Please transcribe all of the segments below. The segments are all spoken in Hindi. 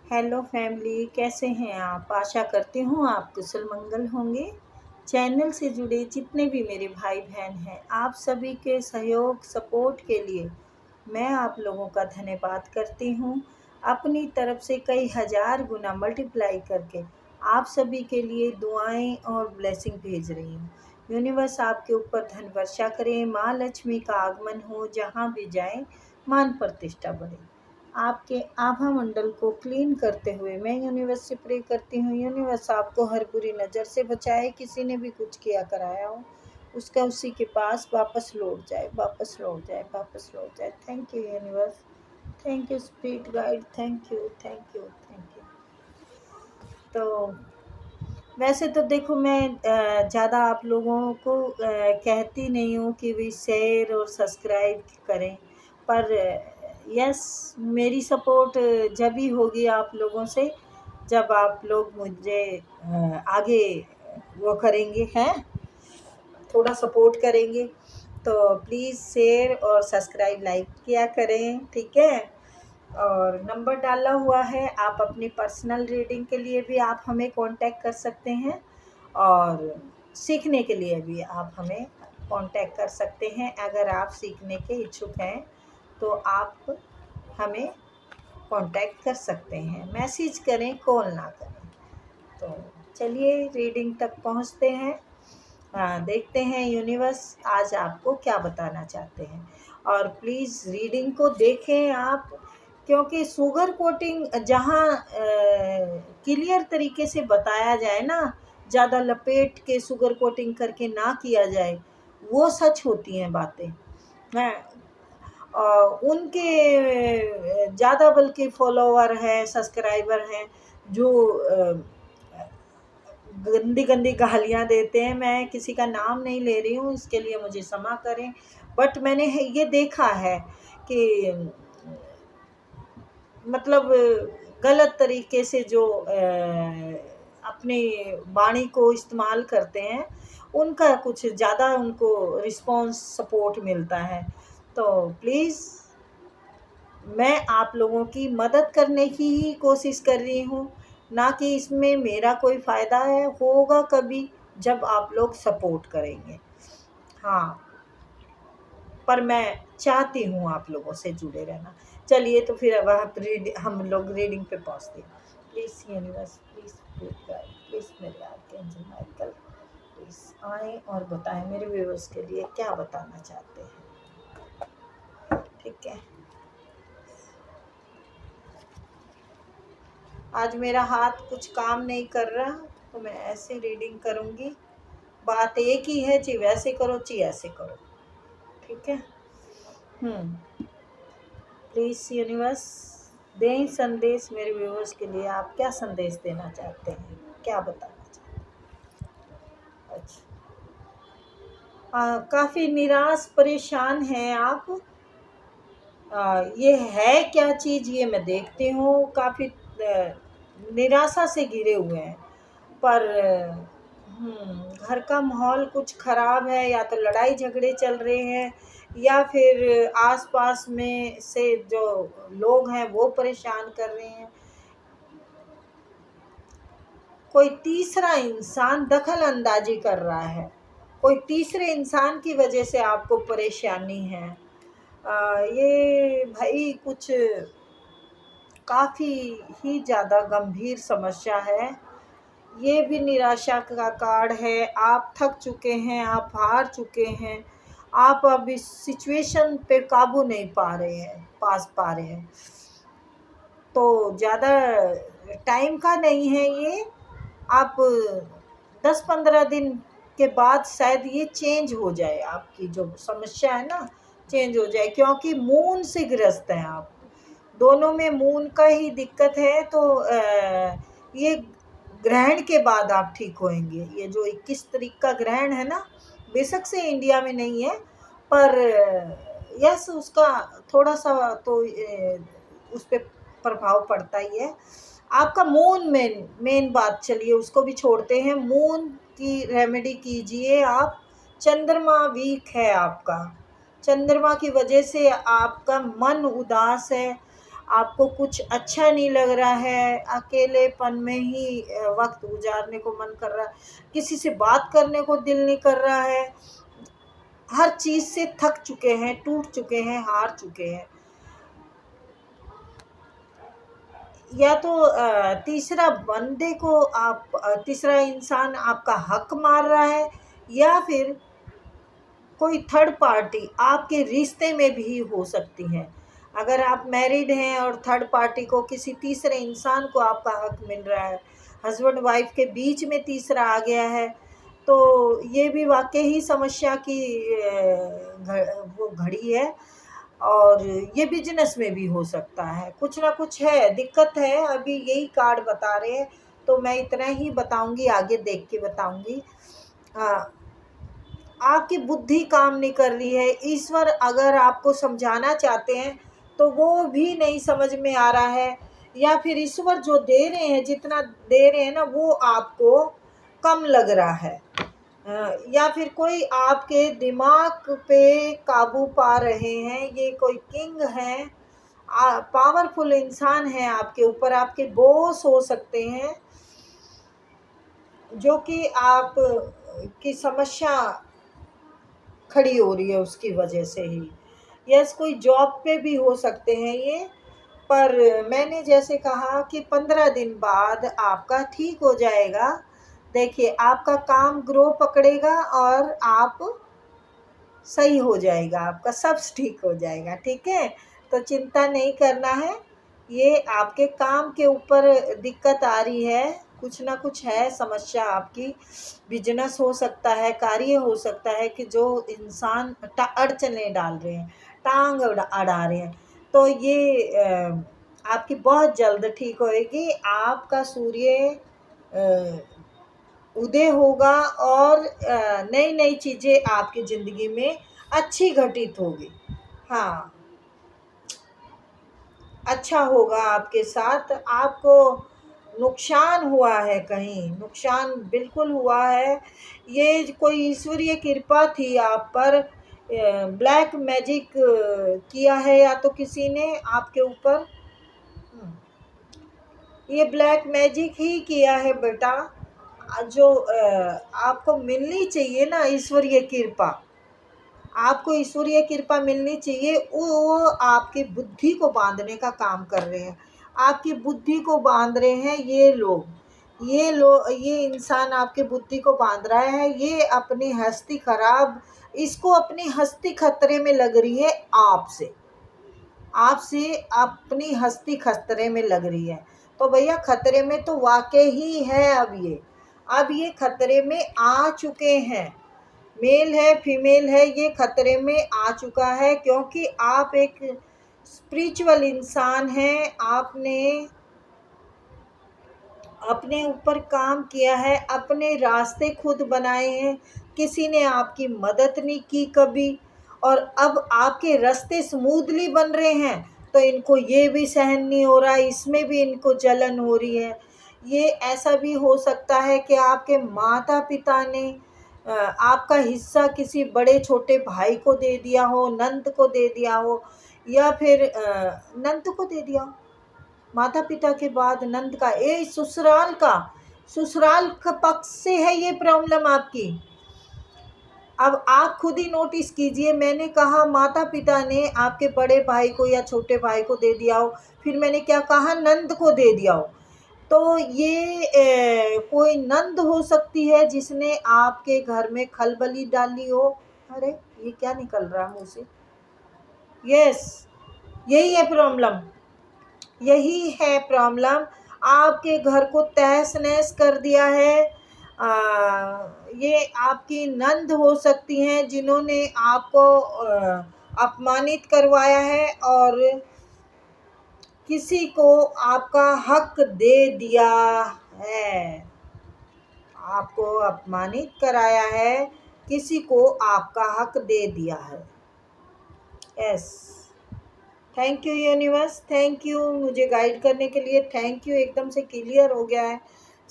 हेलो फैमिली, कैसे हैं आप? आशा करती हूँ आप कुशल मंगल होंगे। चैनल से जुड़े जितने भी मेरे भाई बहन हैं, आप सभी के सहयोग सपोर्ट के लिए मैं आप लोगों का धन्यवाद करती हूँ। अपनी तरफ से कई हज़ार गुना मल्टीप्लाई करके आप सभी के लिए दुआएं और ब्लेसिंग भेज रही हूँ। यूनिवर्स आपके ऊपर धन वर्षा करे, माँ लक्ष्मी का आगमन हो, जहाँ भी जाएं मान प्रतिष्ठा बढ़े। आपके आभा मंडल को क्लीन करते हुए मैं यूनिवर्स से प्रे करती हूँ, यूनिवर्स आपको हर बुरी नज़र से बचाए। किसी ने भी कुछ किया कराया हो उसका उसी के पास वापस लौट जाए, वापस लौट जाए, वापस लौट जाए। Thank you universe, thank you spirit guide, thank you, thank you, thank you. तो वैसे तो देखो, मैं ज़्यादा आप लोगों को कहती नहीं हूँ कि वे शेयर और सब्सक्राइब करें, पर यस, मेरी सपोर्ट जब ही होगी आप लोगों से, जब आप लोग मुझे आगे वो करेंगे, हैं थोड़ा सपोर्ट करेंगे। तो प्लीज़ शेयर और सब्सक्राइब लाइक किया करें, ठीक है। और नंबर डाला हुआ है, आप अपनी पर्सनल रीडिंग के लिए भी आप हमें कांटेक्ट कर सकते हैं, और सीखने के लिए भी आप हमें कांटेक्ट कर सकते हैं। अगर आप सीखने के इच्छुक हैं तो आप हमें कांटेक्ट कर सकते हैं, मैसेज करें, कॉल ना करें। तो चलिए रीडिंग तक पहुंचते हैं। देखते हैं यूनिवर्स आज आपको क्या बताना चाहते हैं। और प्लीज़ रीडिंग को देखें आप, क्योंकि शुगर कोटिंग जहाँ क्लियर तरीके से बताया जाए ना, ज़्यादा लपेट के शुगर कोटिंग करके ना किया जाए, वो सच होती हैं बातें। मैं उनके ज़्यादा बल्कि फॉलोवर हैं, सब्सक्राइबर हैं, जो गंदी गंदी गालियाँ देते हैं। मैं किसी का नाम नहीं ले रही हूँ, इसके लिए मुझे क्षमा करें, बट मैंने ये देखा है कि मतलब गलत तरीके से जो अपनी वाणी को इस्तेमाल करते हैं, उनका कुछ ज़्यादा उनको रिस्पॉन्स सपोर्ट मिलता है। तो प्लीज़, मैं आप लोगों की मदद करने की ही कोशिश कर रही हूँ, ना कि इसमें मेरा कोई फ़ायदा है। होगा कभी जब आप लोग सपोर्ट करेंगे, हाँ, पर मैं चाहती हूँ आप लोगों से जुड़े रहना। चलिए, तो फिर अब हम लोग रीडिंग पे पहुँचते हैं। प्लीज़ यूनिवर्स, प्लीज़ प्लीज़ मेरे आर्कएंजल माइकल प्लीज़ आएँ और बताएं मेरे व्यूअर्स के लिए क्या बताना चाहते हैं, ठीक है। आज मेरा हाथ कुछ काम नहीं कर रहा, तो मैं ऐसे रीडिंग करूँगी। बात एक ही है, ची वैसे करो ची ऐसे करो, ठीक है। प्लीज़ यूनिवर्स दें संदेश मेरे व्यूअर्स के लिए। आप क्या संदेश देना चाहते हैं, क्या बताना चाहते हैं? अच्छा, काफ़ी निराश परेशान हैं आप। ये है क्या चीज़, ये मैं देखती हूँ। काफ़ी निराशा से घिरे हुए हैं, पर घर का माहौल कुछ ख़राब है, या तो लड़ाई झगड़े चल रहे हैं, या फिर आसपास में से जो लोग हैं वो परेशान कर रहे हैं। कोई तीसरा इंसान दखल अंदाजी कर रहा है, कोई तीसरे इंसान की वजह से आपको परेशानी है। ये भाई कुछ काफ़ी ही ज़्यादा गंभीर समस्या है। ये भी निराशा का कार्ड है। आप थक चुके हैं, आप हार चुके हैं, आप अब इस सिचुएशन पे काबू नहीं पा रहे हैं। तो ज़्यादा टाइम का नहीं है ये, आप 10-15 दिन के बाद शायद ये चेंज हो जाए, आपकी जो समस्या है ना चेंज हो जाए, क्योंकि मून से ग्रस्त हैं आप। दोनों में मून का ही दिक्कत है। तो ये ग्रहण के बाद आप ठीक होएंगे। ये जो 21 तारीख का ग्रहण है ना, बेशक से इंडिया में नहीं है, पर यस, उसका थोड़ा सा तो उस पर प्रभाव पड़ता ही है। आपका मून मेन बात, चलिए उसको भी छोड़ते हैं। मून की रेमेडी कीजिए आप। चंद्रमा वीक है आपका, चंद्रमा की वजह से आपका मन उदास है। आपको कुछ अच्छा नहीं लग रहा है, अकेलेपन में ही वक्त गुजारने को मन कर रहा है, किसी से बात करने को दिल नहीं कर रहा है, हर चीज़ से थक चुके हैं, टूट चुके हैं, हार चुके हैं। या तो तीसरा इंसान आपका हक मार रहा है, या फिर कोई थर्ड पार्टी आपके रिश्ते में भी हो सकती है। अगर आप मैरिड हैं और थर्ड पार्टी को, किसी तीसरे इंसान को आपका हक मिल रहा है, हस्बैंड वाइफ के बीच में तीसरा आ गया है, तो ये भी वाकई ही समस्या की वो घड़ी है। और ये बिजनेस में भी हो सकता है, कुछ ना कुछ है, दिक्कत है। अभी यही कार्ड बता रहे हैं, तो मैं इतना ही बताऊंगी, आगे देख के बताऊंगी। आपकी बुद्धि काम नहीं कर रही है, ईश्वर अगर आपको समझाना चाहते हैं तो वो भी नहीं समझ में आ रहा है, या फिर ईश्वर जो दे रहे हैं, जितना दे रहे हैं ना, वो आपको कम लग रहा है। या फिर कोई आपके दिमाग पे काबू पा रहे हैं, ये कोई किंग है, पावरफुल इंसान है आपके ऊपर, आपके बॉस हो सकते हैं, जो कि आप की समस्या खड़ी हो रही है उसकी वजह से ही। यस, कोई जॉब पे भी हो सकते हैं ये। पर मैंने जैसे कहा कि 15 दिन बाद आपका ठीक हो जाएगा। देखिए, आपका काम ग्रो पकड़ेगा और आप सही हो जाएगा, आपका सब ठीक हो जाएगा, ठीक है। तो चिंता नहीं करना है। ये आपके काम के ऊपर दिक्कत आ रही है, कुछ ना कुछ है समस्या आपकी। बिजनेस हो सकता है, कार्य हो सकता है कि जो इंसान अड़चने डाल रहे हैं, टांग अड़ा रहे हैं, तो ये आपकी बहुत जल्द ठीक होएगी। आपका सूर्य उदय होगा और नई नई चीज़ें आपकी ज़िंदगी में अच्छी घटित होगी। हाँ, अच्छा होगा आपके साथ। आपको नुकसान हुआ है, कहीं नुकसान बिल्कुल हुआ है। ये कोई ईश्वरीय कृपा थी आप पर, ब्लैक मैजिक किया है या तो किसी ने आपके ऊपर। ये ब्लैक मैजिक ही किया है बेटा। जो आपको मिलनी चाहिए ना ईश्वरीय कृपा, आपको ईश्वरीय कृपा मिलनी चाहिए, वो आपकी बुद्धि को बांधने का काम कर रहे हैं। आपकी बुद्धि को बांध रहे हैं ये इंसान आपके बुद्धि को बांध रहा है। ये अपनी हस्ती खराब, इसको अपनी हस्ती खतरे में लग रही है आपसे। आपसे अपनी हस्ती खतरे में लग रही है, तो भैया खतरे में तो वाकई ही है। अब ये खतरे में आ चुके हैं। मेल है फीमेल है, ये खतरे में आ चुका है, क्योंकि आप एक स्पिरिचुअल इंसान हैं। आपने अपने ऊपर काम किया है, अपने रास्ते खुद बनाए हैं, किसी ने आपकी मदद नहीं की कभी। और अब आपके रास्ते स्मूथली बन रहे हैं, तो इनको ये भी सहन नहीं हो रहा, इसमें भी इनको जलन हो रही है। ये ऐसा भी हो सकता है कि आपके माता पिता ने आपका हिस्सा किसी बड़े छोटे भाई को दे दिया हो, नंद को दे दिया हो, या फिर नंद को दे दिया हो। माता पिता के बाद नंद का, ससुराल का पक्ष से है ये प्रॉब्लम आपकी। अब आप खुद ही नोटिस कीजिए, मैंने कहा माता पिता ने आपके बड़े भाई को या छोटे भाई को दे दिया हो, फिर मैंने क्या कहा, नंद को दे दिया हो। तो ये कोई नंद हो सकती है जिसने आपके घर में खलबली डाली हो। अरे, ये क्या निकल रहा मुंह से। यस, यही है प्रॉब्लम, यही है प्रॉब्लम। आपके घर को तहस नहस कर दिया है। ये आपकी नंद हो सकती हैं जिन्होंने आपको अपमानित करवाया है, और किसी को आपका हक दे दिया है, आपको अपमानित कराया है, किसी को आपका हक दे दिया है। Yes, thank you universe, thank you मुझे गाइड करने के लिए, थैंक यू। एकदम से क्लियर हो गया है,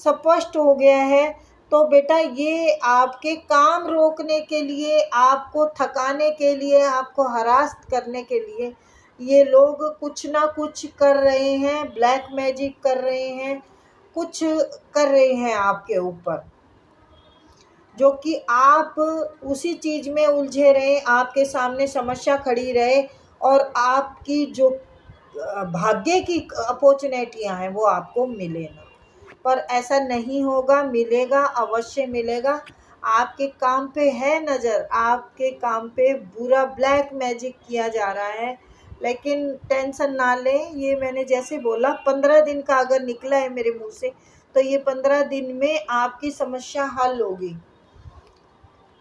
स्पष्ट हो गया है। तो बेटा, ये आपके काम रोकने के लिए, आपको थकाने के लिए, आपको हरास करने के लिए ये लोग कुछ ना कुछ कर रहे हैं, ब्लैक मैजिक कर रहे हैं, कुछ कर रहे हैं आपके ऊपर, जो कि आप उसी चीज़ में उलझे रहें, आपके सामने समस्या खड़ी रहे और आपकी जो भाग्य की अपॉर्चुनिटियां हैं वो आपको मिले ना। पर ऐसा नहीं होगा, मिलेगा, अवश्य मिलेगा। आपके काम पे है नज़र, आपके काम पे बुरा ब्लैक मैजिक किया जा रहा है, लेकिन टेंशन ना लें। ये मैंने जैसे बोला 15 दिन का अगर निकला है मेरे मुंह से, तो ये 15 दिन में आपकी समस्या हल होगी।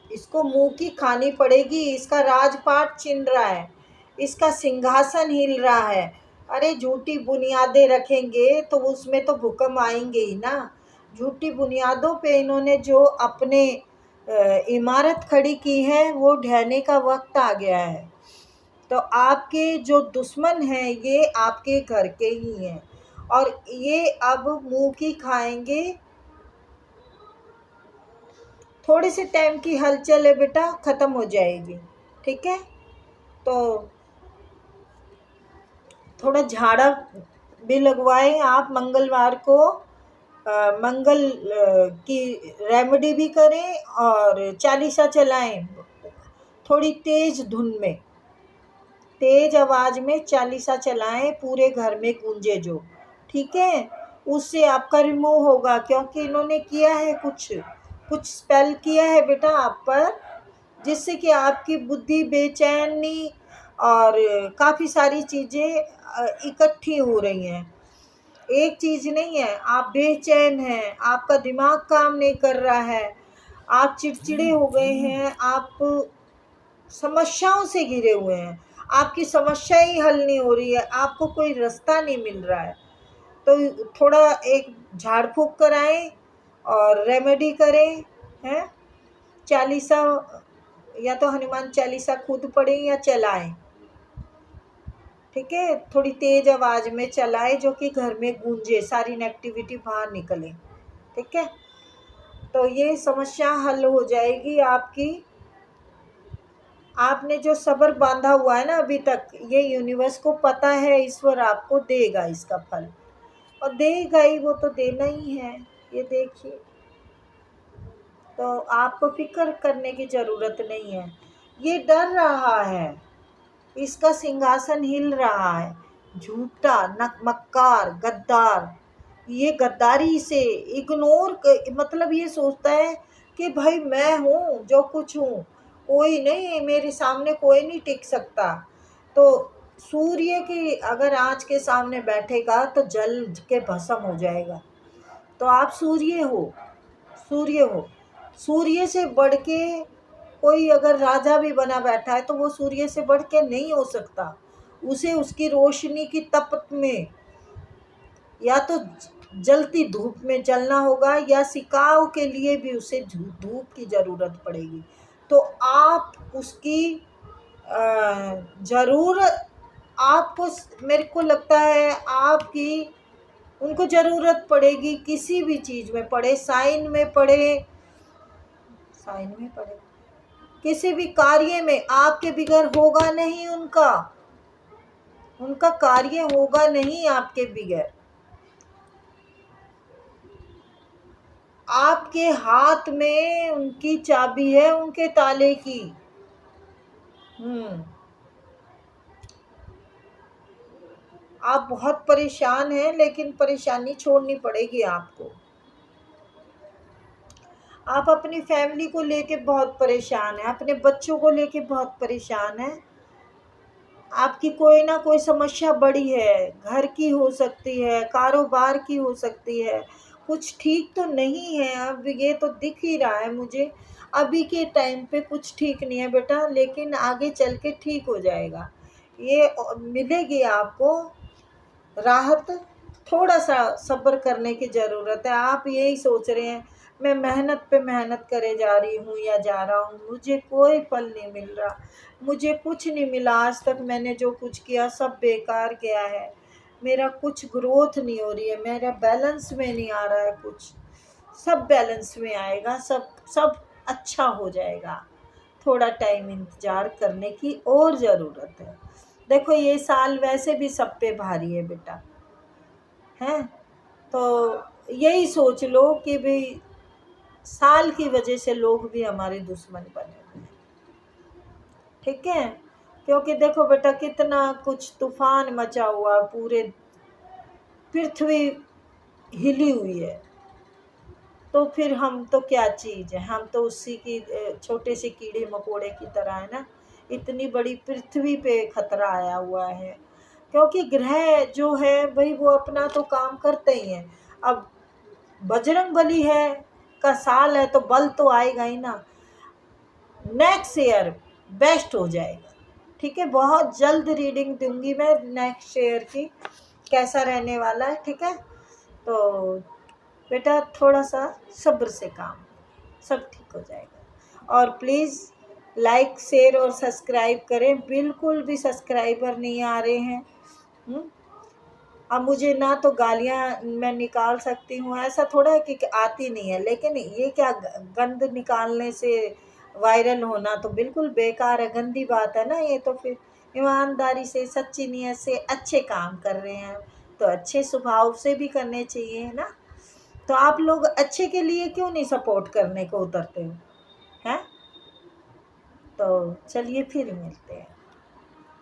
इसको मुंह की खानी पड़ेगी, इसका राजपाट छिन रहा है, इसका सिंहासन हिल रहा है। अरे झूठी बुनियादें रखेंगे तो उसमें तो भूकंप आएंगे ही ना। झूठी बुनियादों पे इन्होंने जो अपने इमारत खड़ी की है वो ढहने का वक्त आ गया है। तो आपके जो दुश्मन हैं ये आपके घर के ही हैं, और ये अब मुंह की खाएंगे। थोड़े से टाइम की हलचल है बेटा, ख़त्म हो जाएगी, ठीक है। तो थोड़ा झाड़ा भी लगवाएं आप मंगलवार को, मंगल की रेमेडी भी करें और चालीसा चलाएं, थोड़ी तेज धुन में, तेज आवाज़ में चालीसा चलाएं, पूरे घर में गूंजे जो, ठीक है। उससे आपका रिमूव होगा, क्योंकि इन्होंने किया है कुछ कुछ स्पेल किया है बेटा आप पर, जिससे कि आपकी बुद्धि बेचैनी और काफ़ी सारी चीज़ें इकट्ठी हो रही हैं। एक चीज़ नहीं है, आप बेचैन हैं, आपका दिमाग काम नहीं कर रहा है, आप चिड़चिड़े हो गए हैं, आप समस्याओं से घिरे हुए हैं, आपकी समस्या ही हल नहीं हो रही है, आपको कोई रास्ता नहीं मिल रहा है। तो थोड़ा एक झाड़ फूँक कराएं और रेमेडी करें, हैं। चालीसा, या तो हनुमान चालीसा खुद पढ़ें या चलाएं, ठीक है। थोड़ी तेज आवाज़ में चलाएं जो कि घर में गूंजे, सारी नेगेटिविटी बाहर निकले, ठीक है। तो ये समस्या हल हो जाएगी आपकी। आपने जो सब्र बांधा हुआ है ना अभी तक, ये यूनिवर्स को पता है, ईश्वर आपको देगा इसका फल, और देगा ही, वो तो देना ही है, ये देखिए। तो आपको फिक्र करने की ज़रूरत नहीं है। ये डर रहा है, इसका सिंहासन हिल रहा है, झूठा नकमक्कार गद्दार, ये गद्दारी से मतलब ये सोचता है कि भाई मैं हूँ जो कुछ हूँ, कोई नहीं मेरे सामने, कोई नहीं टिक सकता। तो सूर्य की अगर आँच के सामने बैठेगा तो जल के भस्म हो जाएगा। तो आप सूर्य हो, सूर्य हो, सूर्य से बढ़ के कोई अगर राजा भी बना बैठा है तो वो सूर्य से बढ़ के नहीं हो सकता। उसे उसकी रोशनी की तपत में, या तो जलती धूप में जलना होगा, या सिकाव के लिए भी उसे धूप की ज़रूरत पड़ेगी। तो आप उसकी ज़रूरत, आपको, मेरे को लगता है आपकी उनको ज़रूरत पड़ेगी, किसी भी चीज़ में पड़े, साइन में पड़े, किसी भी कार्य में आपके बिगैर होगा नहीं, उनका कार्य होगा नहीं आपके बिगैर। आपके हाथ में उनकी चाबी है, उनके ताले की। आप बहुत परेशान हैं, लेकिन परेशानी छोड़नी पड़ेगी आपको। आप अपनी फैमिली को लेके बहुत परेशान हैं, अपने बच्चों को लेके बहुत परेशान हैं। आपकी कोई ना कोई समस्या बड़ी है, घर की हो सकती है, कारोबार की हो सकती है, कुछ ठीक तो नहीं है। अब ये तो दिख ही रहा है मुझे, अभी के टाइम पे कुछ ठीक नहीं है बेटा, लेकिन आगे चल के ठीक हो जाएगा। ये मिलेगी आपको राहत, थोड़ा सा सब्र करने की ज़रूरत है। आप यही सोच रहे हैं मैं मेहनत पे मेहनत करे जा रही हूँ या जा रहा हूँ, मुझे कोई फल नहीं मिल रहा, मुझे कुछ नहीं मिला, आज तक मैंने जो कुछ किया सब बेकार गया है, मेरा कुछ ग्रोथ नहीं हो रही है, मेरा बैलेंस में नहीं आ रहा है कुछ। सब बैलेंस में आएगा, सब सब अच्छा हो जाएगा। थोड़ा टाइम इंतज़ार करने की और ज़रूरत है। देखो ये साल वैसे भी सब पे भारी है बेटा, हैं? तो यही सोच लो कि भाई साल की वजह से लोग भी हमारे दुश्मन बने हुए हैं, ठीक है? क्योंकि देखो बेटा कितना कुछ तूफान मचा हुआ, पूरे पृथ्वी हिली हुई है, तो फिर हम तो क्या चीज़ है, हम तो उसी की छोटे से कीड़े मकोड़े की तरह है ना। इतनी बड़ी पृथ्वी पे खतरा आया हुआ है, क्योंकि ग्रह जो है भाई वो अपना तो काम करते ही हैं। अब बजरंग बली है का साल है तो बल तो आएगा ही ना। नेक्स्ट ईयर बेस्ट हो जाएगा, ठीक है? बहुत जल्द रीडिंग दूंगी मैं नेक्स्ट ईयर की, कैसा रहने वाला है, ठीक है? तो बेटा थोड़ा सा सब्र से काम, सब ठीक हो जाएगा। और प्लीज़ लाइक शेयर और सब्सक्राइब करें, बिल्कुल भी सब्सक्राइबर नहीं आ रहे हैं। अब मुझे ना तो गालियाँ मैं निकाल सकती हूँ, ऐसा थोड़ा है कि आती नहीं है, लेकिन ये क्या गंद निकालने से वायरल होना तो बिल्कुल बेकार है, गंदी बात है ना ये। तो फिर ईमानदारी से सच्ची नीयत से अच्छे काम कर रहे हैं तो अच्छे स्वभाव से भी करने चाहिए, है ना? तो आप लोग अच्छे के लिए क्यों नहीं सपोर्ट करने को उतरते हो, हैं? तो चलिए फिर मिलते हैं।